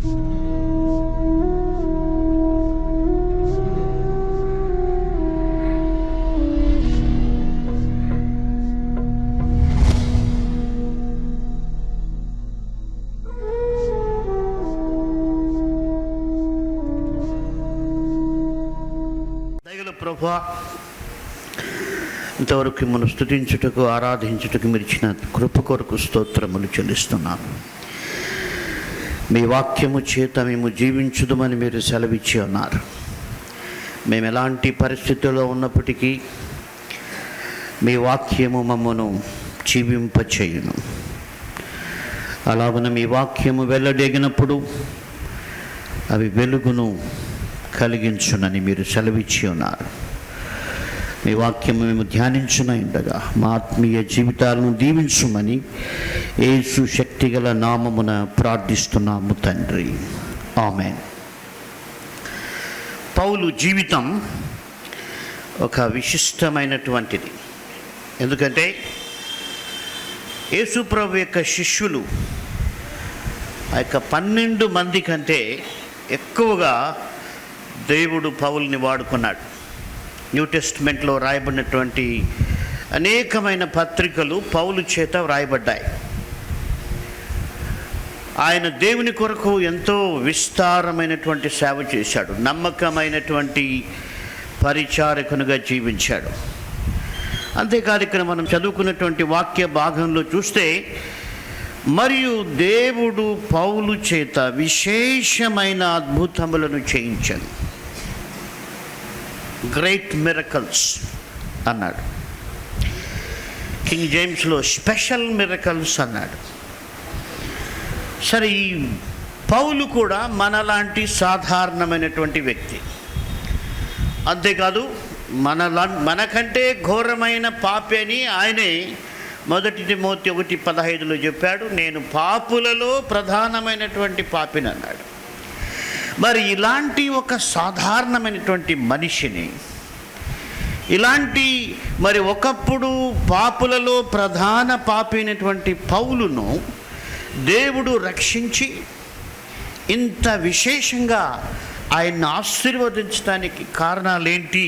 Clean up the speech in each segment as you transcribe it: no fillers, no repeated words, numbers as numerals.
ప్రభువా, ఇంతవరకు మనం స్తుతించుటకు ఆరాధించుటకు మీరు ఇచ్చిన కృప కొరకు స్తోత్రములు చెల్లిస్తున్నాను. మీ వాక్యము చేత మేము జీవించుదామని మీరు సెలవిచ్చి ఉన్నారు. మేము ఎలాంటి పరిస్థితుల్లో ఉన్నప్పటికీ మీ వాక్యము మమ్మను జీవింపచేయును. అలాగన మీ వాక్యము వెల్లడేగినప్పుడు అవి వెలుగును కలిగించునని మీరు సెలవిచ్చి ఉన్నారు. మీ వాక్యం మేము ధ్యానించునగా మా ఆత్మీయ జీవితాలను దీవించుమని యేసు శక్తిగల నామమున ప్రార్థిస్తున్నాము తండ్రి, ఆమేన్. పౌలు జీవితం ఒక విశిష్టమైనటువంటిది. ఎందుకంటే యేసు ప్రభు యొక్క శిష్యులు ఆ యొక్క 12 మంది కంటే ఎక్కువగా దేవుడు పౌలుని వాడుకున్నాడు. న్యూ టెస్ట్మెంట్లో రాయబడినటువంటి అనేకమైన పత్రికలు పౌలు చేత వ్రాయబడ్డాయి. ఆయన దేవుని కొరకు ఎంతో విస్తారమైనటువంటి సేవ చేశాడు. నమ్మకమైనటువంటి పరిచారకునిగా జీవించాడు. అంతేకాదు ఇక్కడ మనం చదువుకున్నటువంటి వాక్య భాగంలో చూస్తే, మరియు దేవుడు పౌలు చేత విశేషమైన అద్భుతములను చేయించాడు. గ్రేట్ మిరకల్స్ అన్నాడు. కింగ్ జేమ్స్లో స్పెషల్ మిరకల్స్ అన్నాడు. సరే, ఈ పౌలు కూడా మనలాంటి సాధారణమైనటువంటి వ్యక్తి. అంతేకాదు మనకంటే ఘోరమైన పాపి అని ఆయనే 1 తిమోతి 1:15 చెప్పాడు. నేను పాపులలో ప్రధానమైనటువంటి పాపిని అన్నాడు. మరి ఇలాంటి ఒక సాధారణమైనటువంటి మనిషిని, ఇలాంటి మరి ఒకప్పుడు పాపులలో ప్రధాన పాపి అయినటువంటి పౌలును దేవుడు రక్షించి ఇంత విశేషంగా ఆయన్ని ఆశీర్వదించడానికి కారణాలేంటి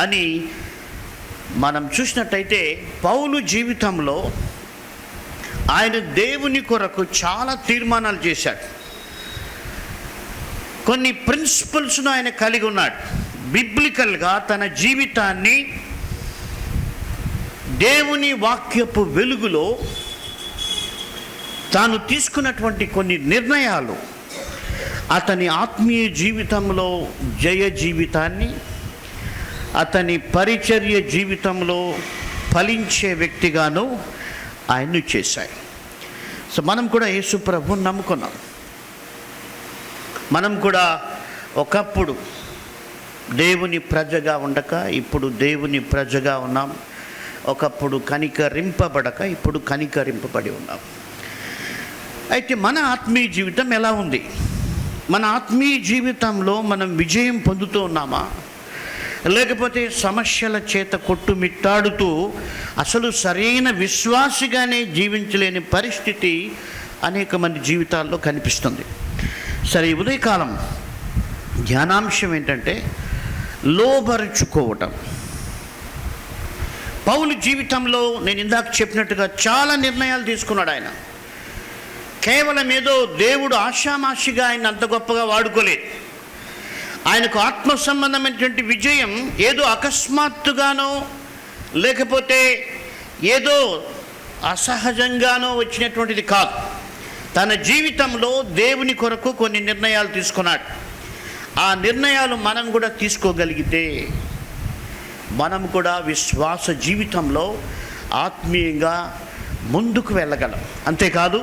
అని మనం చూసినట్టయితే, పౌలు జీవితంలో ఆయన దేవుని కొరకు చాలా తీర్మానాలు చేశాడు. కొన్ని ప్రిన్సిపల్స్ను ఆయన కలిగి ఉన్నాడు. బిబ్లికల్గా తన జీవితాన్ని దేవుని వాక్యపు వెలుగులో తాను తీసుకున్నటువంటి కొన్ని నిర్ణయాలు అతని ఆత్మీయ జీవితంలో జయ జీవితాన్ని, అతని పరిచర్య జీవితంలో ఫలించే వ్యక్తిగాను ఆయన్ను చేశాయి. సో మనం కూడా యేసు ప్రభువుని నమ్ముకున్నాం. మనం కూడా ఒకప్పుడు దేవుని ప్రజగా ఉండక ఇప్పుడు దేవుని ప్రజగా ఉన్నాం. ఒకప్పుడు కనికరింపబడక ఇప్పుడు కనికరింపబడి ఉన్నాం. అయితే మన ఆత్మీయ జీవితం ఎలా ఉంది? మన ఆత్మీయ జీవితంలో మనం విజయం పొందుతూ ఉన్నామా, లేకపోతే సమస్యల చేత కొట్టుమిట్టాడుతూ అసలు సరైన విశ్వాసిగానే జీవించలేని పరిస్థితి అనేక మంది జీవితాల్లో కనిపిస్తుంది. సరే, ఈ ఉదయకాలం ధ్యానాంశం ఏంటంటే లోబరుచుకోవటం. పౌలు జీవితంలో నేను ఇందాక చెప్పినట్టుగా చాలా నిర్ణయాలు తీసుకున్నాడు. ఆయన కేవలం ఏదో దేవుడు ఆషామాషిగా ఆయన అంత గొప్పగా వాడుకోలేదు. ఆయనకు ఆత్మ సంబంధమైనటువంటి విజయం ఏదో అకస్మాత్తుగానో లేకపోతే ఏదో అసహజంగానో వచ్చినటువంటిది కాదు. తన జీవితంలో దేవుని కొరకు కొన్ని నిర్ణయాలు తీసుకున్నాడు. ఆ నిర్ణయాలు మనం కూడా తీసుకోగలిగితే మనం కూడా విశ్వాస జీవితంలో ఆత్మీయంగా ముందుకు వెళ్ళగలం. అంతేకాదు,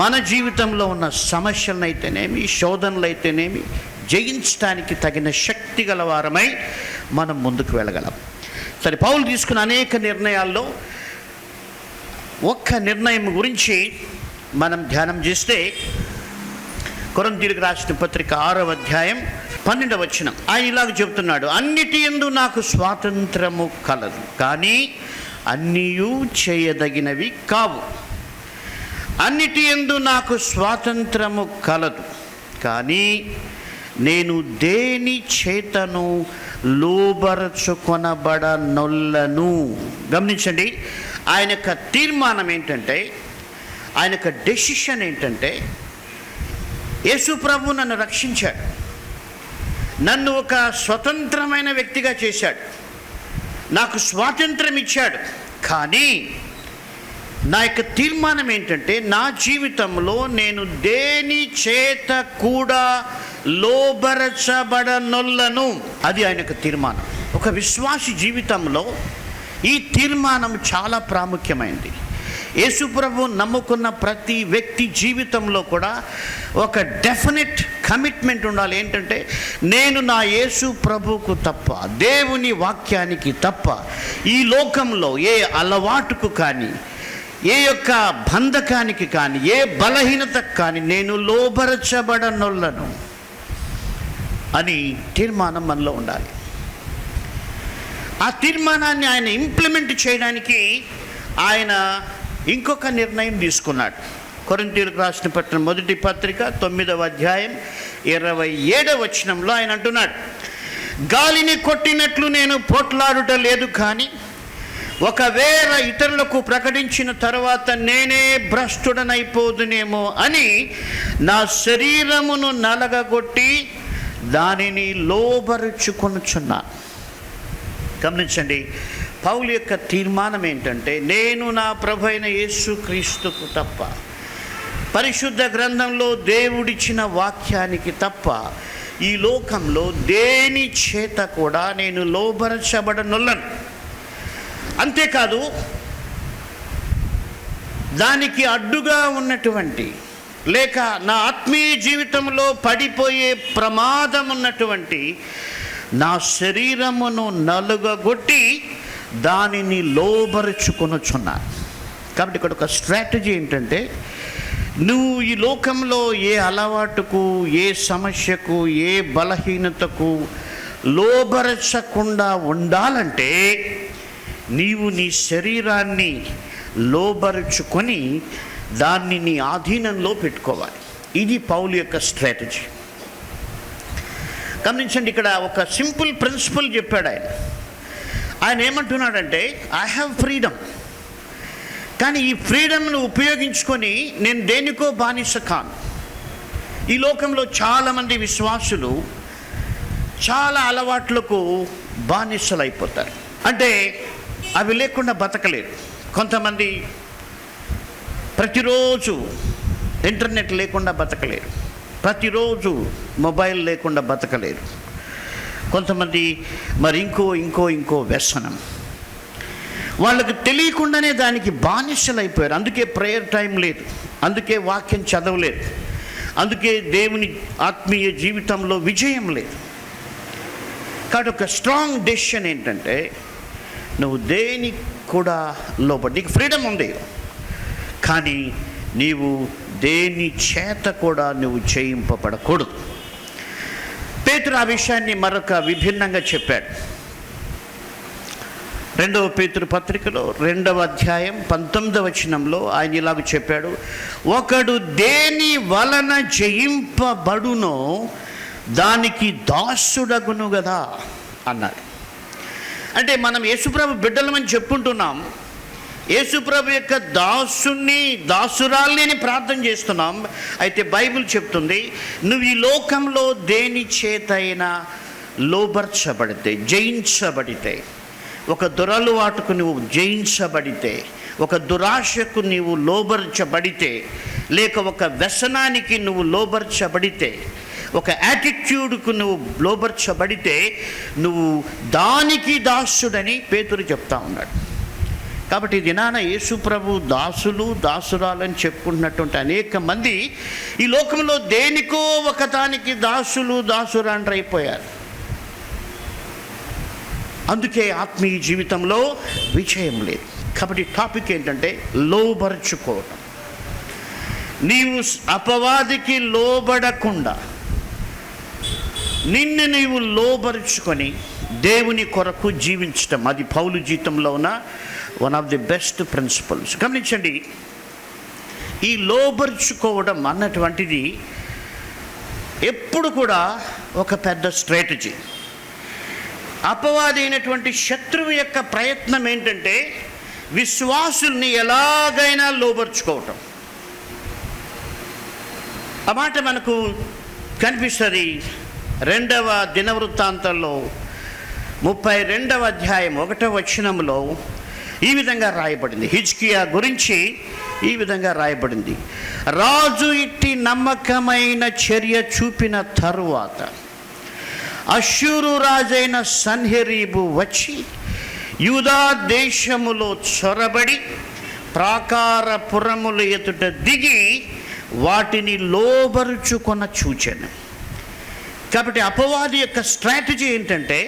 మన జీవితంలో ఉన్న సమస్యలను అయితేనేమి, శోధనలు అయితేనేమి జయించడానికి తగిన శక్తి గల వారమై మనం ముందుకు వెళ్ళగలం. సరే, పౌలు తీసుకున్న అనేక నిర్ణయాల్లో ఒక్క నిర్ణయం గురించి మనం ధ్యానం చేస్తే, కొరింథీయులకు రాసిన పత్రిక 6వ అధ్యాయం 12వ వచనం ఆయన ఇలాగ చెబుతున్నాడు, అన్నిటి యందు నాకు స్వాతంత్రము కలదు, కానీ అన్నీయూ చేయదగినవి కావు. అన్నిటి యందు నాకు స్వాతంత్రము కలదు, కానీ నేను దేని చేతను లోబరచుకొనబడనొల్లను. గమనించండి, ఆయన యొక్క తీర్మానం ఏంటంటే, ఆయన యొక్క డెసిషన్ ఏంటంటే, యేసు ప్రభు నన్ను రక్షించాడు, నన్ను ఒక స్వతంత్రమైన వ్యక్తిగా చేశాడు, నాకు స్వాతంత్రం ఇచ్చాడు. కానీ నా యొక్క తీర్మానం ఏంటంటే, నా జీవితంలో నేను దేని చేత కూడా లోబరచబడనొల్లను. అది ఆయన యొక్క తీర్మానం. ఒక విశ్వాసి జీవితంలో ఈ తీర్మానం చాలా ప్రాముఖ్యమైనది. యేసు ప్రభు నమ్ముకున్న ప్రతి వ్యక్తి జీవితంలో కూడా ఒక డెఫినెట్ కమిట్మెంట్ ఉండాలి. ఏంటంటే, నేను నా యేసు ప్రభువుకు తప్ప, దేవుని వాక్యానికి తప్ప, ఈ లోకంలో ఏ అలవాటుకు కానీ, ఏ యొక్క బంధకానికి కానీ, ఏ బలహీనతకు కానీ నేను లోబరచబడనొల్లను అని తీర్మానం మనలో ఉండాలి. ఆ తీర్మానాన్ని ఆయన ఇంప్లిమెంట్ చేయడానికి ఆయన ఇంకొక నిర్ణయం తీసుకున్నాడు. కొరింథీయులకు రాసిన పత్రిక మొదటి పత్రిక 9వ అధ్యాయం 27వ వచనంలో ఆయన అంటున్నాడు, గాలిని కొట్టినట్లు నేను పోట్లాడుట లేదు, కానీ ఒకవేళ ఇతరులకు ప్రకటించిన తర్వాత నేనే భ్రష్టుడనైపోదునేమో అని నా శరీరమును నలగగొట్టి దానిని లోబరుచుకొనుచున్నాను. గమనించండి, పౌలు యొక్క తీర్మానం ఏంటంటే, నేను నా ప్రభు అయిన యేసు క్రీస్తుకు తప్ప, పరిశుద్ధ గ్రంథంలో దేవుడిచ్చిన వాక్యానికి తప్ప, ఈ లోకంలో దేని చేత కూడా నేను లోబరచబడనొల్లను. అంతేకాదు, దానికి అడ్డుగా ఉన్నటువంటి, లేక నా ఆత్మీయ జీవితంలో పడిపోయే ప్రమాదం ఉన్నటువంటి నా శరీరమును నలుగగొట్టి దానిని లోబరుచుకొనుచున్నాను. కాబట్టి ఇక్కడ ఒక స్ట్రాటజీ ఏంటంటే, నువ్వు ఈ లోకంలో ఏ అలవాటుకు, ఏ సమస్యకు, ఏ బలహీనతకు లోబరచకుండా ఉండాలంటే నీవు నీ శరీరాన్ని లోబరుచుకొని దాన్ని నీ ఆధీనంలో పెట్టుకోవాలి. ఇది పౌలు యొక్క స్ట్రాటజీ. గమనించండి, ఇక్కడ ఒక సింపుల్ ప్రిన్సిపల్ చెప్పాడు ఆయన. ఆయన ఏమంటున్నాడంటే, ఐ హ్యావ్ ఫ్రీడమ్, కానీ ఈ ఫ్రీడమ్ను ఉపయోగించుకొని నేను దేనికో బానిస కాను. ఈ లోకంలో చాలామంది విశ్వాసులు చాలా అలవాట్లకు బానిసలు అయిపోతారు. అంటే అవి లేకుండా బతకలేరు. కొంతమంది ప్రతిరోజు ఇంటర్నెట్ లేకుండా బతకలేరు, ప్రతిరోజు మొబైల్ లేకుండా బతకలేరు. కొంతమంది మరి ఇంకో వ్యసనం, వాళ్ళకి తెలియకుండానే దానికి బానిసలు అయిపోయారు. అందుకే ప్రేయర్ టైం లేదు, అందుకే వాక్యం చదవలేదు, అందుకే దేవుని ఆత్మీయ జీవితంలో విజయం లేదు. కాబట్టి ఒక స్ట్రాంగ్ డెసిషన్ ఏంటంటే, నువ్వు దేని కూడా లోబడి, నీకు ఫ్రీడమ్ ఉంది, కానీ నీవు దేని చేత కూడా నువ్వు చేయింపబడకూడదు. పేతురు ఆ విషయాన్ని మరొక విభిన్నంగా చెప్పాడు. 2వ పేతురు పత్రికలో 2వ అధ్యాయం 19వ వచనంలో ఆయన ఇలాగ చెప్పాడు, ఒకడు దేని వలన జయింపబడునో దానికి దాసుడగును కదా అన్నాడు. అంటే మనం యేసుప్రభు బిడ్డలమని చెప్పుకుంటున్నాం, యేసుప్రభు యొక్క దాసుని, దాసురాల్ని అని ప్రార్థన చేస్తున్నాం. అయితే బైబిల్ చెప్తుంది, నువ్వు ఈ లోకంలో దేని చేతైనా లోబర్చబడితే, జయించబడితే, ఒక దురలవాటుకు నువ్వు జయించబడితే, ఒక దురాశకు నీవు లోబర్చబడితే, లేక ఒక వ్యసనానికి నువ్వు లోబర్చబడితే, ఒక యాటిట్యూడ్కు నువ్వు లోబర్చబడితే, నువ్వు దానికి దాసుడని పేతురు చెప్తా ఉన్నాడు. కాబట్టి దినాన యేసు ప్రభు దాసులు, దాసురాలని చెప్పుకుంటున్నటువంటి అనేక మంది ఈ లోకంలో దేనికో ఒకదానికి దాసులు, దాసురాండ్రు అయిపోయారు. అందుకే ఆత్మీయ జీవితంలో విజయం లేదు. కాబట్టి టాపిక్ ఏంటంటే లోబరుచుకోవడం. నీవు అపవాదికి లోబడకుండా నిన్ను నీవు లోబరుచుకొని దేవుని కొరకు జీవించటం, అది పౌలు జీవితంలో ఉన్న one of the best principles. గమనించండి, ఈ లోబరుచుకోవడం అన్నటువంటిది ఎప్పుడు కూడా ఒక పెద్ద స్ట్రాటజీ. అపవాది అయినటువంటి శత్రువు యొక్క ప్రయత్నం ఏంటంటే విశ్వాసుల్ని ఎలాగైనా లోబర్చుకోవటం. ఆ మాట మనకు కనిపిస్తుంది 2వ దినవృత్తాంతంలో 32వ అధ్యాయం 1వ వచనంలో ఈ విధంగా రాయబడింది. హిజ్కియా గురించి ఈ విధంగా రాయబడింది. రాజు ఇట్టి నమ్మకమైన చర్య చూపిన తరువాత అష్షూరు రాజైన సన్హెరీబు వచ్చి యూదా దేశములో చొరబడి ప్రాకారపురముల ఎదుట దిగి వాటిని లోబరుచుకొన చూచెను. కాబట్టి అపవాది యొక్క స్ట్రాటజీ ఏంటంటే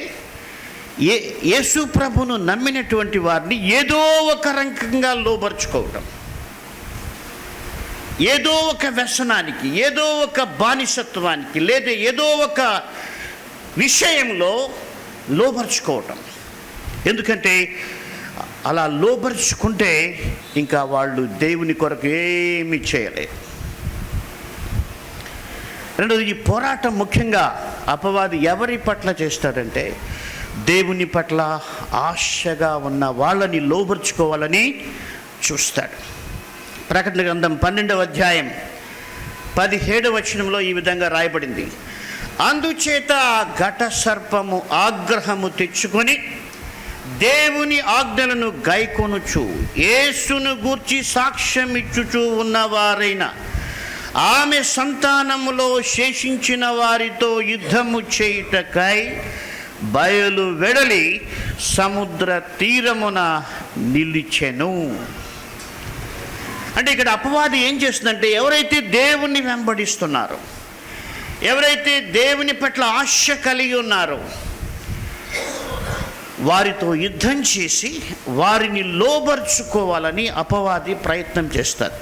యేసు ప్రభును నమ్మినటువంటి వారిని ఏదో ఒక రకంగా లోబరుచుకోవటం, ఏదో ఒక వ్యసనానికి, ఏదో ఒక బానిసత్వానికి, లేదా ఏదో ఒక విషయంలో లోబరుచుకోవటం. ఎందుకంటే అలా లోబరుచుకుంటే ఇంకా వాళ్ళు దేవుని కొరకు ఏమీ చేయలేరు. రెండోది, ఈ పోరాటం ముఖ్యంగా అపవాది ఎవరి పట్ల చేస్తాడంటే దేవుని పట్ల ఆశగా ఉన్న వాళ్ళని లోబరుచుకోవాలని చూస్తాడు. ప్రకటన గ్రంథం 12వ అధ్యాయం 17వ వచనంలో ఈ విధంగా రాయబడింది. అందుచేత ఆ ఘట సర్పము ఆగ్రహము తెచ్చుకొని దేవుని ఆజ్ఞలను గైకొనుచు యేసును గూర్చి సాక్ష్యం ఇచ్చుచూ ఉన్నవారైన ఆమె సంతానములో శేషించిన వారితో యుద్ధము చేయుటకై బయలు వెడలి సముద్ర తీరమున నిలిచెను. అంటే ఇక్కడ అపవాది ఏం చేస్తుందంటే ఎవరైతే దేవుణ్ణి వెంబడిస్తున్నారో, ఎవరైతే దేవుని పట్ల ఆశ కలిగి ఉన్నారో వారితో యుద్ధం చేసి వారిని లోబర్చుకోవాలని అపవాది ప్రయత్నం చేస్తారు.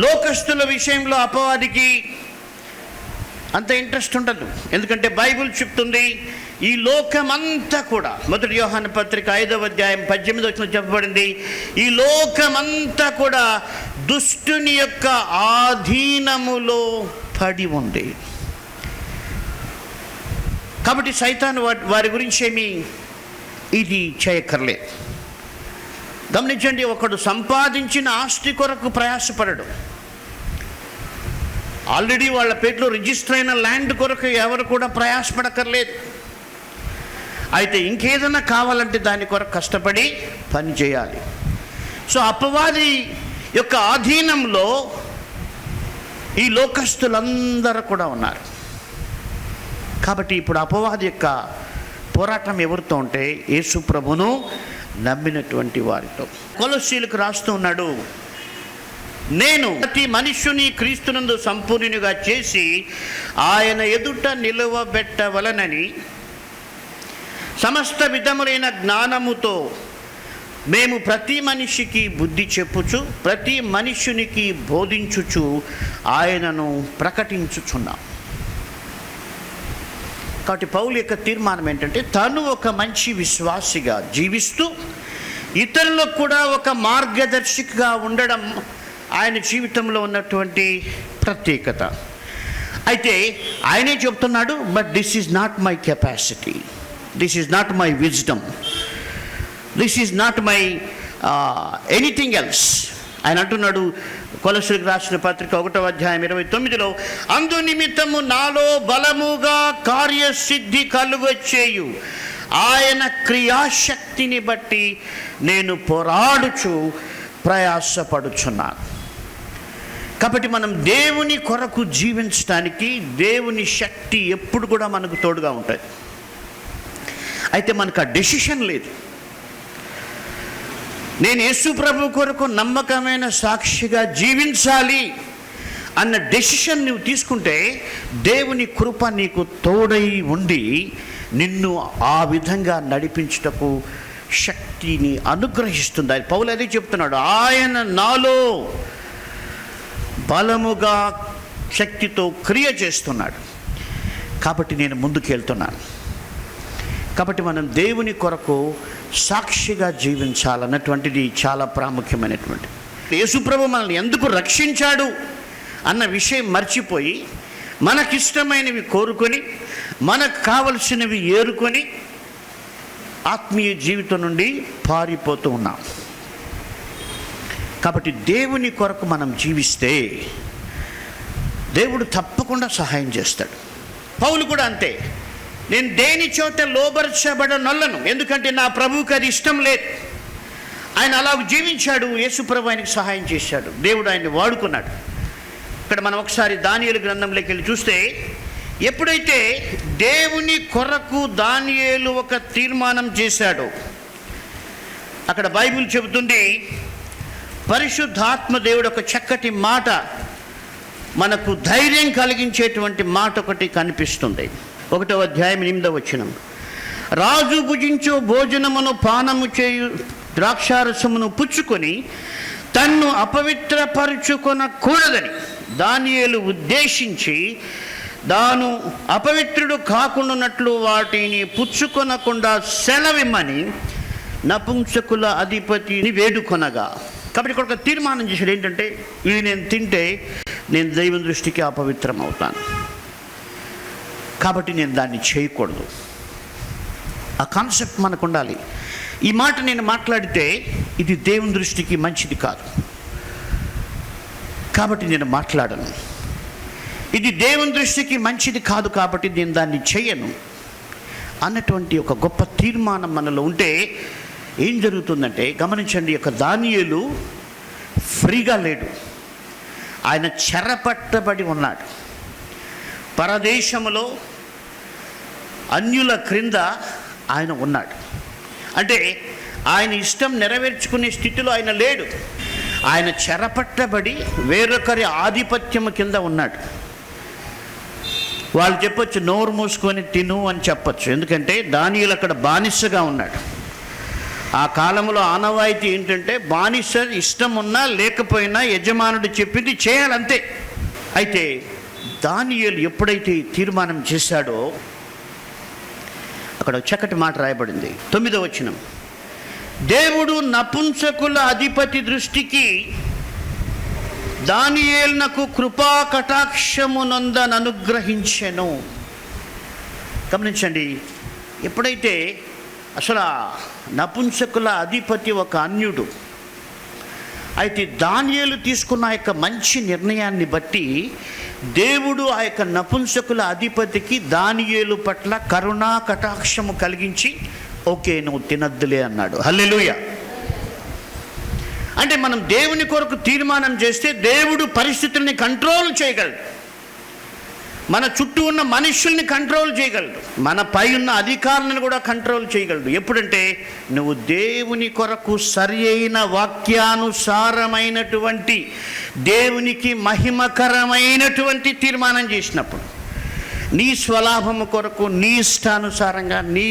లోకస్తుల విషయంలో అపవాదికి అంత ఇంట్రెస్ట్ ఉండదు. ఎందుకంటే బైబిల్ చెప్తుంది ఈ లోకమంతా కూడా, 1 యోహాను పత్రిక 5వ అధ్యాయం 18వ వచనంలో చెప్పబడింది, ఈ లోకమంతా కూడా దుష్టుని యొక్క ఆధీనములో పడి ఉంది. కాబట్టి సైతాను వారి గురించి ఏమీ ఇది చేయక్కర్లేదు. గమనించండి, ఒకడు సంపాదించిన ఆస్తి కొరకు ప్రయాసపడడు. ఆల్రెడీ వాళ్ళ పేరులో రిజిస్టర్ అయిన ల్యాండ్ కొరకు ఎవరు కూడా ప్రయాసపడక్కర్లేదు. అయితే ఇంకేదైనా కావాలంటే దాని కొరకు కష్టపడి పని చేయాలి. సో అపవాది యొక్క ఆధీనంలో ఈ లోకస్తులందరూ కూడా ఉన్నారు. కాబట్టి ఇప్పుడు అపవాది యొక్క పోరాటం ఎవరితో ఉంటే యేసు ప్రభును నమ్మినటువంటి వారితో. కొలొస్సీయులకు రాస్తూ ఉన్నాడు, నేను ప్రతి మనుష్యుని క్రీస్తునందు సంపూర్ణునిగా చేసి ఆయన ఎదుట నిలువబెట్టవలనని సమస్త విధములైన జ్ఞానముతో మేము ప్రతి మనిషికి బుద్ధి చెప్పుచు ప్రతి మనుష్యునికి బోధించుచు ఆయనను ప్రకటించుచున్నాం. కాబట్టి పౌలు యొక్క తీర్మానం ఏంటంటే తను ఒక మంచి విశ్వాసిగా జీవిస్తూ ఇతరులకు కూడా ఒక మార్గదర్శిగా ఉండడం ఆయన జీవితంలో ఉన్నటువంటి ప్రత్యేకత. అయితే ఆయనే చెప్తున్నాడు, but this is not my capacity, this is not my wisdom, this is not my anything else. ఆయన అంటున్నాడు కొలొస్సీయులకు రాసిన పత్రిక 1వ అధ్యాయం 29లో, అందు నిమిత్తము నాలో బలముగా కార్యసిద్ధి కలుగచేయు ఆయన క్రియాశక్తిని బట్టి నేను పోరాడుచు ప్రయాసపడుచున్నాను. కాబట్టి మనం దేవుని కొరకు జీవించడానికి దేవుని శక్తి ఎప్పుడు కూడా మనకు తోడుగా ఉంటుంది. అయితే మనకు ఆ డెసిషన్ లేదు. నేను యేసు ప్రభు కొరకు నమ్మకమైన సాక్షిగా జీవించాలి అన్న డెసిషన్ నువ్వు తీసుకుంటే దేవుని కృప నీకు తోడై ఉండి నిన్ను ఆ విధంగా నడిపించుటకు శక్తిని అనుగ్రహిస్తుంది. అది పౌలు అదే చెప్తున్నాడు, ఆయన నాలో బలముగా శక్తితో క్రియ చేస్తున్నాడు కాబట్టి నేను ముందుకు వెళ్తున్నాను. కాబట్టి మనం దేవుని కొరకు సాక్షిగా జీవించాలన్నటువంటిది చాలా ప్రాముఖ్యమైనటువంటి. యేసుప్రభు మనల్ని ఎందుకు రక్షించాడు అన్న విషయం మర్చిపోయి మనకిష్టమైనవి కోరుకొని మనకు కావలసినవి ఏరుకొని ఆత్మీయ జీవితం నుండి పారిపోతూ ఉన్నాం. కాబట్టి దేవుని కొరకు మనం జీవిస్తే దేవుడు తప్పకుండా సహాయం చేస్తాడు. పౌలు కూడా అంతే. నేను దేని చోట లోబరచబడనొల్లను, ఎందుకంటే నా ప్రభువుకి అది ఇష్టం లేదు. ఆయన అలా జీవించాడు. యేసుప్రభు ఆయనకు సహాయం చేశాడు. దేవుడు ఆయన్ని వాడుకున్నాడు. ఇక్కడ మనం ఒకసారి దానియేలు గ్రంథంలోకి వెళ్ళి చూస్తే, ఎప్పుడైతే దేవుని కొరకు దానియేలు ఒక తీర్మానం చేశాడో, అక్కడ బైబిల్ చెబుతుంది, పరిశుద్ధాత్మ దేవుడు ఒక చక్కటి మాట, మనకు ధైర్యం కలిగించేటువంటి మాట ఒకటి కనిపిస్తుంది. 1వ అధ్యాయం 8వ వచనం, రాజు భుజించు భోజనమును పానము చేయు ద్రాక్షారసమును పుచ్చుకొని తన్ను అపవిత్రపరుచుకొనకూడదని దానియేలు ఉద్దేశించి, తాను అపవిత్రుడు కాకుండానట్లు వాటిని పుచ్చుకొనకుండా సెలవిమ్మని నపుంసకుల అధిపతిని వేడుకొనగా. కాబట్టి ఇక్కడ ఒక తీర్మానం చేశాడు. ఏంటంటే, ఇవి నేను తింటే నేను దైవం దృష్టికి అపవిత్రం అవుతాను, కాబట్టి నేను దాన్ని చేయకూడదు. ఆ కాన్సెప్ట్ మనకు ఉండాలి. ఈ మాట నేను మాట్లాడితే ఇది దేవుని దృష్టికి మంచిది కాదు, కాబట్టి నేను మాట్లాడను. ఇది దేవుని దృష్టికి మంచిది కాదు, కాబట్టి నేను దాన్ని చేయను అన్నటువంటి ఒక గొప్ప తీర్మానం మనలో ఉంటే ఏం జరుగుతుందంటే, గమనించండి, ఒక దానియేలు ఫ్రీగా లేడు. ఆయన చెరపట్టబడి ఉన్నాడు. పరదేశములో అన్యుల క్రింద ఆయన ఉన్నాడు. అంటే ఆయన ఇష్టం నెరవేర్చుకునే స్థితిలో ఆయన లేడు. ఆయన చెరపట్టబడి వేరొకరి ఆధిపత్యము కింద ఉన్నాడు. వాళ్ళు చెప్పొచ్చు, నోరు మూసుకొని తిను అని చెప్పచ్చు, ఎందుకంటే దానియేలు అక్కడ బానిసగా ఉన్నాడు. ఆ కాలంలో ఆనవాయితీ ఏంటంటే, బానిస ఇష్టం ఉన్నా లేకపోయినా యజమానుడు చెప్పింది చేయాలంతే. అయితే దానియేలు ఎప్పుడైతే తీర్మానం చేశాడో, అక్కడ చక్కటి మాట రాయబడింది. 9వ వచనం, దేవుడు నపుంసకుల అధిపతి దృష్టికి దానియేలునకు కృపా కటాక్షమునందను అనుగ్రహించెను. గమనించండి, ఎప్పుడైతే అసలు నపుంసకుల అధిపతి ఒక అన్యుడు, అయితే దానియేలు తీసుకున్న ఆ యొక్క మంచి నిర్ణయాన్ని బట్టి దేవుడు ఆ యొక్క నపుంసకుల అధిపతికి దానియేలు పట్ల కరుణా కటాక్షము కలిగించి, ఓకే నువ్వు తినద్దులే అన్నాడు. హల్లెలూయా. అంటే మనం దేవుని కొరకు తీర్మానం చేస్తే దేవుడు పరిస్థితుల్ని కంట్రోల్ చేయగలడు. మన చుట్టూ ఉన్న మనుషుల్ని కంట్రోల్ చేయగలడు. మన పై ఉన్న అధికారులను కూడా కంట్రోల్ చేయగలడు. ఎప్పుడంటే నువ్వు దేవుని కొరకు సరి అయిన వాక్యానుసారమైనటువంటి, దేవునికి మహిమకరమైనటువంటి తీర్మానం చేసినప్పుడు, నీ స్వలాభము కొరకు నీ ఇష్టానుసారంగా నీ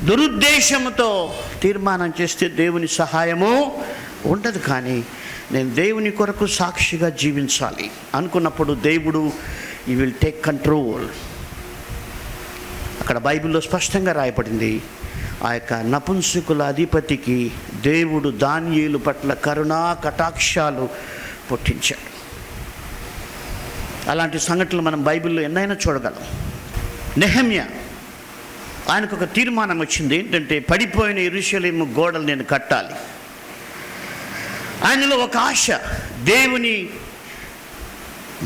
దురుద్దేశంతో తీర్మానం చేస్తే దేవుని సహాయము ఉండదు. కానీ నేను దేవుని కొరకు సాక్షిగా జీవించాలి అనుకున్నప్పుడు దేవుడు యూ విల్ టేక్ కంట్రోల్. అక్కడ బైబిల్లో స్పష్టంగా రాయబడింది, ఆ యొక్క నపుంసకుల అధిపతికి దేవుడు దానియేలు పట్ల కరుణా కటాక్షాలు పుట్టించాడు. అలాంటి సంఘటనలు మనం బైబిల్లో ఎన్నైనా చూడగలం. నెహెమ్యా, ఆయనకు ఒక తీర్మానం వచ్చింది. ఏంటంటే, పడిపోయిన యెరూషలేము గోడలు నేను కట్టాలి. ఆయనలో ఒక ఆశ, దేవుని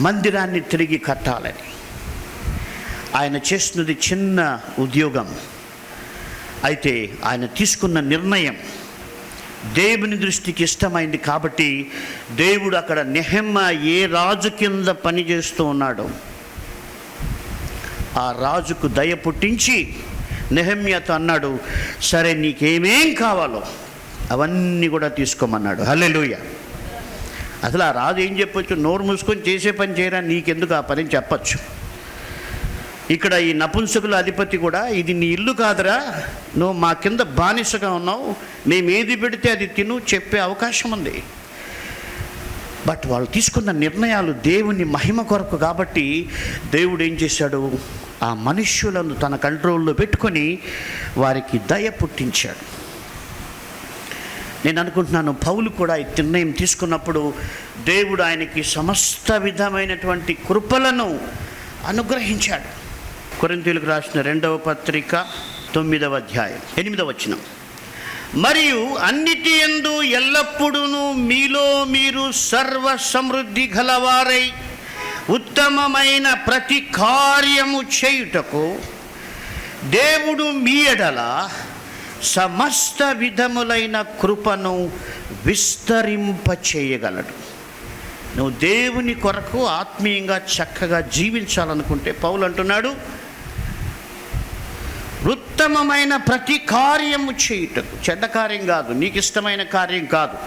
మందిరాన్ని తిరిగి కట్టాలని. ఆయన చేస్తున్నది చిన్న ఉద్యోగం, అయితే ఆయన తీసుకున్న నిర్ణయం దేవుని దృష్టికి ఇష్టమైంది. కాబట్టి దేవుడు అక్కడ నెహెమ్యా ఏ రాజు కింద పనిచేస్తూ ఉన్నాడో ఆ రాజుకు దయ పుట్టించి నెహెమ్యాతో అన్నాడు, సరే నీకేమేం కావాలో అవన్నీ కూడా తీసుకోమన్నాడు. హల్లెలూయా. అసలు ఆ రాజు ఏం చెప్పొచ్చు, నోరు మూసుకొని చేసే పని చేయరా, నీకెందుకు ఆ పని చెప్పచ్చు. ఇక్కడ ఈ నపుంసకుల అధిపతి కూడా, ఇది నీ ఇల్లు కాదురా, నువ్వు మా కింద బానిసగా ఉన్నావు, మేము ఏది పెడితే అది తిను చెప్పే అవకాశం ఉంది. బట్ వాళ్ళు తీసుకున్న నిర్ణయాలు దేవుని మహిమ కొరకు కాబట్టి దేవుడు ఏం చేశాడు, ఆ మనుష్యులను తన కంట్రోల్లో పెట్టుకొని వారికి దయ పుట్టించాడు. నేను అనుకుంటున్నాను పౌలు కూడా ఈ నిర్ణయం తీసుకున్నప్పుడు దేవుడు ఆయనకి సమస్త విధమైనటువంటి కృపలను అనుగ్రహించాడు. కొరింథీయులకు రాసిన 2వ పత్రిక 9వ అధ్యాయం 8వ వచనం, మరియు అన్నిటి యందు ఎల్లప్పుడూ మీలో మీరు సర్వ సమృద్ధి గలవారై ఉత్తమమైన ప్రతి కార్యము చేయుటకు దేవుడు మీ ఎడల సమస్త విధములైన కృపను విస్తరింపచేయగలడు. నువ్వు దేవుని కొరకు ఆత్మీయంగా చక్కగా జీవించాలనుకుంటే పౌలు అంటున్నాడు, ఉత్తమమైన ప్రతి కార్యము చేయుటకు. చెడ్డ కార్యం కాదు, నీకు ఇష్టమైన కార్యం కాదు,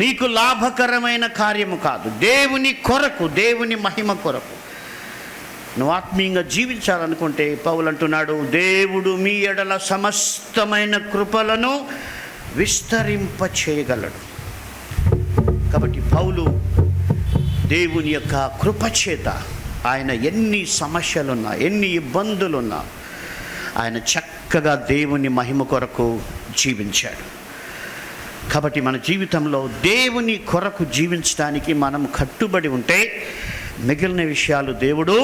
నీకు లాభకరమైన కార్యము కాదు, దేవుని కొరకు, దేవుని మహిమ కొరకు నువ్వు ఆత్మీయంగా జీవించాలనుకుంటే పౌలు అంటున్నాడు, దేవుడు మీ ఎడల సమస్తమైన కృపలను విస్తరింపచేయగలడు. కాబట్టి పౌలు దేవుని యొక్క కృపచేత ఆయన ఎన్ని సమస్యలున్నా, ఎన్ని ఇబ్బందులున్నా ఆయన చక్కగా దేవుని మహిమ కొరకు జీవించాడు. కాబట్టి మన జీవితంలో దేవుని కొరకు జీవించడానికి మనం కట్టుబడి ఉంటే మిగిలిన విషయాలు దేవుడు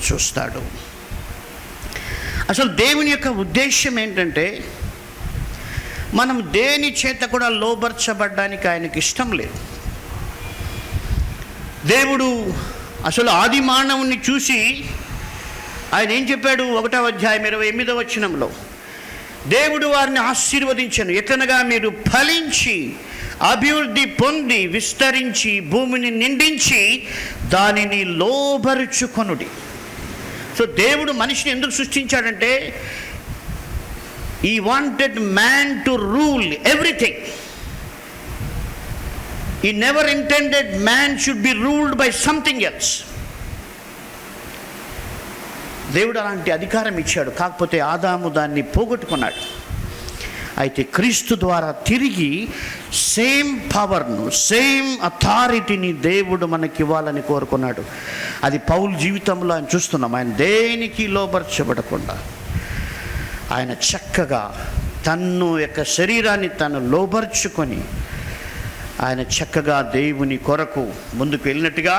చూస్తాడు. అసలు దేవుని యొక్క ఉద్దేశం ఏంటంటే మనం దేని చేత కూడా లోబర్చబడ్డానికి ఆయనకి ఇష్టం లేదు. దేవుడు అసలు ఆది మానవుని చూసి ఆయన ఏం చెప్పాడు? 1వ అధ్యాయం 28వ వచనంలో, దేవుడు వారిని ఆశీర్వదించను, ఎట్లనగా మీరు ఫలించి అభివృద్ధి పొంది విస్తరించి భూమిని నిండించి దానిని లోబరుచుకొనుడి. సో దేవుడు మనిషిని ఎందుకు సృష్టించాడంటే he wanted man to rule everything. He never intended man should be ruled by something else. దేవుడు అలాంటి అధికారం ఇచ్చాడు, కాకపోతే ఆదాము దాన్ని పోగొట్టుకున్నాడు. అయితే క్రీస్తు ద్వారా తిరిగి సేమ్ పవర్ను, సేమ్ అథారిటీని దేవుడు మనకి ఇవ్వాలని కోరుకున్నాడు. అది పౌలు జీవితంలో ఆయన చూస్తున్నాం. ఆయన దేనికి లోబర్చబడకుండా ఆయన చక్కగా తన్ను యొక్క శరీరాన్ని తను లోబర్చుకొని ఆయన చక్కగా దేవుని కొరకు ముందుకు వెళ్ళినట్టుగా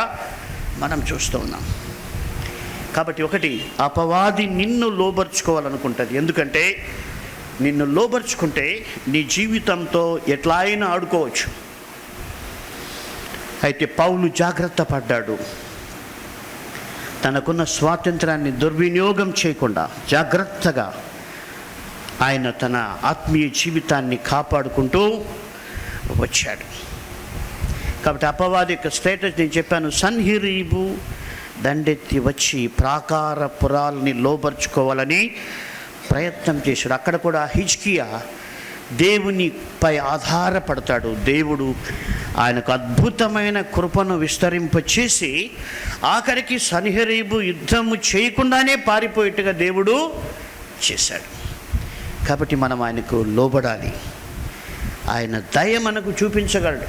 మనం చూస్తూ ఉన్నాం. కాబట్టి ఒకటి, అపవాది నిన్ను లోబర్చుకోవాలనుకుంటుంది. ఎందుకంటే నిన్ను లోబర్చుకుంటే నీ జీవితంతో ఎట్లా అయినా ఆడుకోవచ్చు. అయితే పౌలు జాగ్రత్త పడ్డాడు. తనకున్న స్వాతంత్రాన్ని దుర్వినియోగం చేయకుండా జాగ్రత్తగా ఆయన తన ఆత్మీయ జీవితాన్ని కాపాడుకుంటూ వచ్చాడు. కాబట్టి అపవాది యొక్క స్టేటస్ నేను చెప్పాను, సన్హెరీబు దండెత్తి వచ్చి ప్రాకార పురాల్ని లోబర్చుకోవాలని ప్రయత్నం చేశాడు. అక్కడ కూడా హిజ్కియా దేవునిపై ఆధారపడతాడు. దేవుడు ఆయనకు అద్భుతమైన కృపను విస్తరింపచేసి ఆఖరికి సన్హెరీబు యుద్ధము చేయకుండానే పారిపోయేట్టుగా దేవుడు చేశాడు. కాబట్టి మనం ఆయనకు లోబడాలి. ఆయన దయ మనకు చూపించగలడు.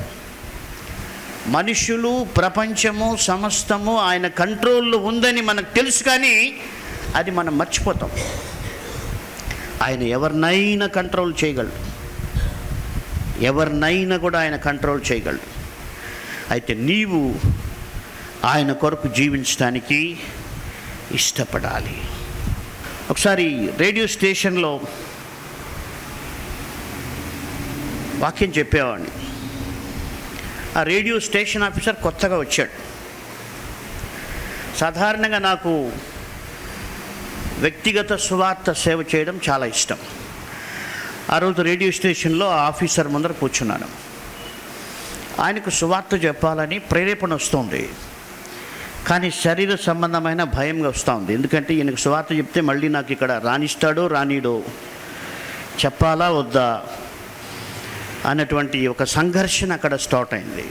మనుషులు, ప్రపంచము, సమస్తము ఆయన కంట్రోల్లో ఉందని మనకు తెలుసు, కానీ అది మనం మర్చిపోతాం. ఆయన ఎవరినైనా కంట్రోల్ చేయగలడు, ఎవరినైనా కూడా ఆయన కంట్రోల్ చేయగలడు. అయితే నీవు ఆయన కొరకు జీవించడానికి ఇష్టపడాలి. ఒకసారి రేడియో స్టేషన్లో వాక్యం చెప్పేవాడిని. ఆ రేడియో స్టేషన్ ఆఫీసర్ కొత్తగా వచ్చాడు. సాధారణంగా నాకు వ్యక్తిగత సువార్త సేవ చేయడం చాలా ఇష్టం. ఆ రోజు రేడియో స్టేషన్లో ఆ ఆఫీసర్ ముందర కూర్చున్నాను. ఆయనకు సువార్త చెప్పాలని ప్రేరేపణ వస్తుంది, కానీ శరీర సంబంధమైన భయంగా వస్తుంది. ఎందుకంటే ఈయనకు సువార్త చెప్తే మళ్ళీ నాకు ఇక్కడ రాణిస్తాడో రానీడో, చెప్పాలా వద్దా అన్నటువంటి ఒక సంఘర్షణ అక్కడ స్టార్ట్ అయింది.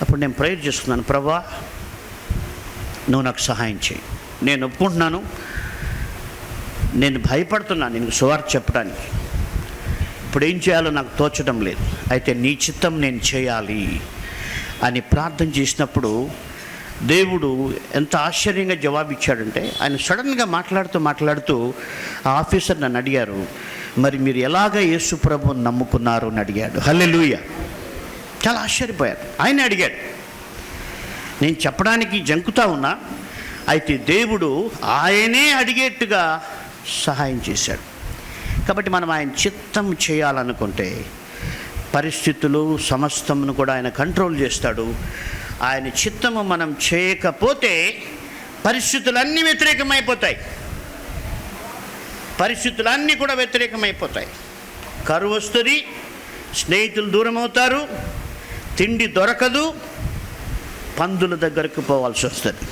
అప్పుడు నేను ప్రేయర్ చేసుకున్నాను, ప్రభువా నువ్వు నాకు సహాయం చేయి, నేను ఒప్పుకుంటున్నాను, నేను భయపడుతున్నాను నేను సువార్త చెప్పడానికి, ఇప్పుడు ఏం చేయాలో నాకు తోచడం లేదు, అయితే నీ చిత్తం నేను చేయాలి అని ప్రార్థన చేసినప్పుడు దేవుడు ఎంత ఆశ్చర్యంగా జవాబిచ్చాడంటే, ఆయన సడన్గా మాట్లాడుతూ ఆ ఆఫీసర్ నన్ను అడిగారు, మరి మీరు ఎలాగ యేసు ప్రభువుని నమ్ముకున్నారు అని అడిగాడు. హల్లెలూయా. చాలా ఆశ్చర్యపోయారు. ఆయన అడిగాడు. నేను చెప్పడానికి జంకుతా ఉన్నా, అయితే దేవుడు ఆయనే అడిగేట్టుగా సహాయం చేశాడు. కాబట్టి మనం ఆయన చిత్తం చేయాలనుకుంటే పరిస్థితులు సమస్తమును కూడా ఆయన కంట్రోల్ చేస్తాడు. ఆయన చిత్తము మనం చేయకపోతే పరిస్థితులన్నీ వ్యతిరేకమైపోతాయి. పరిస్థితులన్నీ కూడా వ్యతిరేకమైపోతాయి. కరువు వస్తుంది, స్నేహితులు దూరం అవుతారు, తిండి దొరకదు, పందుల దగ్గరకు పోవాల్సి వస్తుంది.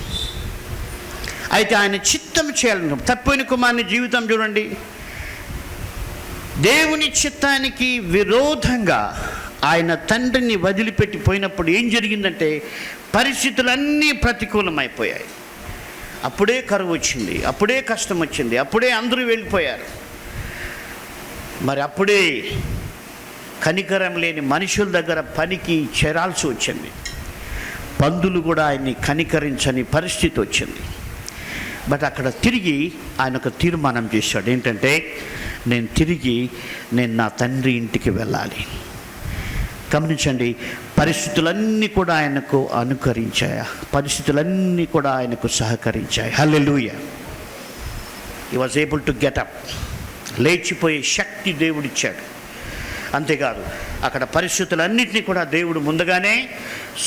అయితే ఆయన చిత్తం చేయాలను. తప్పిన కుమారుని జీవితం చూడండి. దేవుని చిత్తానికి విరోధంగా ఆయన తండ్రిని వదిలిపెట్టి పోయినప్పుడు ఏం జరిగిందంటే పరిస్థితులన్నీ ప్రతికూలమైపోయాయి. అప్పుడే కరువు వచ్చింది, అప్పుడే కష్టం వచ్చింది, అప్పుడే అందరూ వెళ్ళిపోయారు. మరి అప్పుడే కనికరం లేని మనుషుల దగ్గర పనికి చేరాల్సి వచ్చింది. పందులు కూడా ఆయన్ని కనికరించని పరిస్థితి వచ్చింది. బట్ అక్కడ తిరిగి ఆయన ఒక తీర్మానం చేశాడు. ఏంటంటే నేను నా తండ్రి ఇంటికి వెళ్ళాలి. గమనించండి, పరిస్థితులన్నీ కూడా ఆయనకు అనుకరించాయి, పరిస్థితులన్నీ కూడా ఆయనకు సహకరించాయి. Hallelujah. He was able to get up. లేచిపోయే శక్తి దేవుడిచ్చాడు. అంతేకాదు, అక్కడ పరిస్థితులన్నింటినీ కూడా దేవుడు ముందుగానే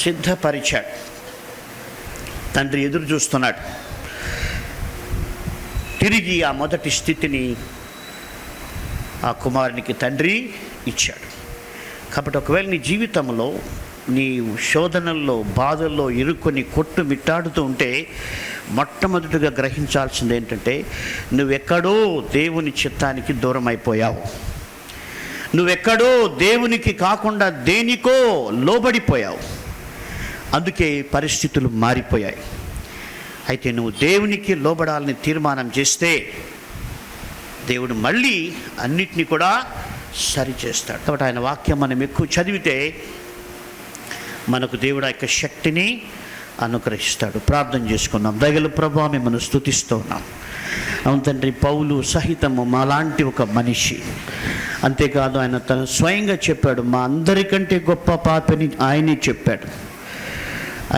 సిద్ధపరిచాడు. తండ్రి ఎదురు చూస్తున్నాడు. తిరిగి ఆ మొదటి స్థితిని ఆ కుమారునికి తండ్రి ఇచ్చాడు. కాబట్టి ఒకవేళ నీ జీవితంలో నీ శోధనల్లో బాధల్లో ఇరుక్కొని కొట్టు మిట్టాడుతూ ఉంటే మొట్టమొదటిగా గ్రహించాల్సింది ఏంటంటే నువ్వెక్కడో దేవుని చిత్తానికి దూరం అయిపోయావు. నువ్వెక్కడో దేవునికి కాకుండా దేనికో లోబడిపోయావు. అందుకే పరిస్థితులు మారిపోయాయి. అయితే నువ్వు దేవునికి లోబడాలని తీర్మానం చేస్తే దేవుడు మళ్ళీ అన్నిటినీ కూడా సరిచేస్తాడు. కాబట్టి ఆయన వాక్యం మనం ఎక్కువ చదివితే మనకు దేవుడు ఆ యొక్క శక్తిని అనుగ్రహిస్తాడు. ప్రార్థన చేసుకుందాం. దయగల ప్రభువా, మిమ్మల్ని స్తుతిస్తూ ఉన్నాం. అవును తండ్రి, పౌలు సహితము మాలాంటి ఒక మనిషి. అంతేకాదు, ఆయన తను స్వయంగా చెప్పాడు, మా అందరికంటే గొప్ప పాపని ఆయనే చెప్పాడు.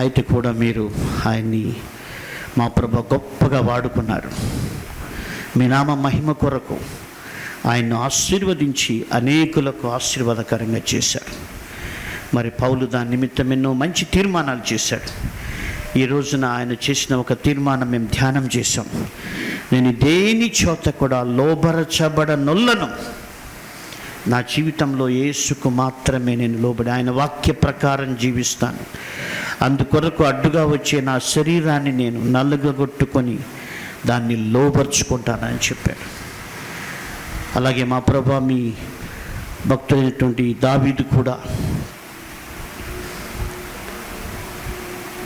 అయితే కూడా మీరు ఆయన్ని మా ప్రభు గొప్పగా వాడుకున్నారు. మీ నామ మహిమ కొరకు ఆయన్ను ఆశీర్వదించి అనేకులకు ఆశీర్వాదకరంగా చేశారు. మరి పౌలు దాని నిమిత్తం ఎన్నో మంచి తీర్మానాలు చేశాడు. ఈ రోజున ఆయన చేసిన ఒక తీర్మానం మేము ధ్యానం చేశాం. నేను దేని చోట కూడా లోబరచబడనొల్లను. నా జీవితంలో యేసుకు మాత్రమే నేను లోబడి ఆయన వాక్య ప్రకారం జీవిస్తాను. అందుకొరకు అడ్డుగా వచ్చే నా శరీరాన్ని నేను నలుగగొట్టుకొని దాన్ని లోబర్చుకుంటానని చెప్పాడు. అలాగే మా ప్రభా, మీ భక్తుడైనటువంటి దావీదు కూడా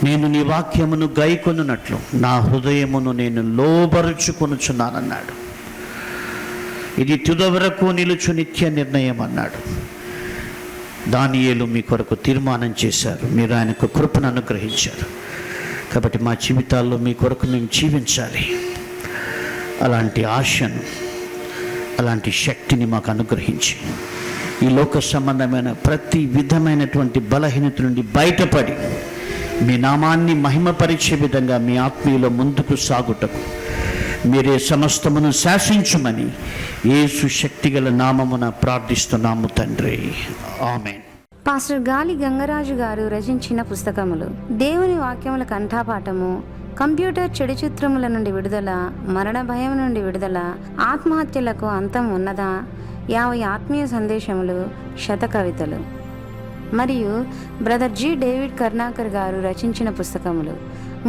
నేను నీ వాక్యమును గైకొనున్నట్లు నా హృదయమును నేను లోబరుచుకొనుచున్నానన్నాడు. ఇది తుదవరకు నిలుచు నిత్య నిర్ణయం అన్నాడు. దానియేలు మీ కొరకు తీర్మానం చేశారు. మీరు ఆయనకు కృపను అనుగ్రహించారు. కాబట్టి మా జీవితాల్లో మీ కొరకు మేము జీవించాలి. అలాంటి ఆశను, అలాంటి శక్తిని మాకు అనుగ్రహించి ఈ లోక సంబంధమైన ప్రతి విధమైనటువంటి బలహీనత నుండి బయటపడి మీ నామాన్ని మహిమపరిచే విధంగా మీ ఆత్మీయులో ముందుకు సాగుటకు మీరే సమస్తమును శాసించుమని యేసు శక్తిగల నామమున ప్రార్థిస్తున్నాము తండ్రి. ఆమేన్. పాస్టర్ గాలి గంగరాజు గారు రచించిన పుస్తకములు: దేవుని వాక్యముల కంఠాపాఠము, కంప్యూటర్ చెడు చిత్రముల నుండి విడుదల, మరణ భయం నుండి విడుదల, ఆత్మహత్యలకు అంతం ఉన్నదా, 50 ఆత్మీయ సందేశములు, శతకవితలు. మరియు బ్రదర్ జి. డేవిడ్ కర్ణాకర్ గారు రచించిన పుస్తకములు: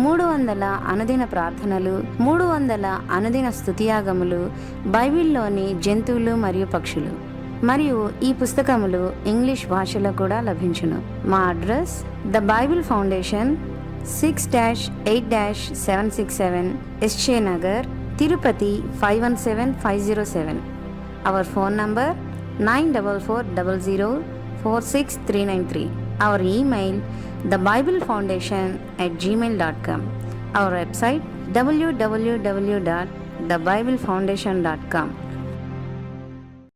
300 అనుదిన ప్రార్థనలు, 300 అనుదిన స్తుతియాగములు, బైబిల్లోని జంతువులు మరియు పక్షులు. మరియు ఈ పుస్తకములు ఇంగ్లీష్ భాషలో కూడా లభించును. మా address: the Bible Foundation, 6-8-767 SJ Nagar, Tirupati 517507. Our phone number 9440046393. Our email thebiblefoundation@gmail.com. Our website www.thebiblefoundation.com.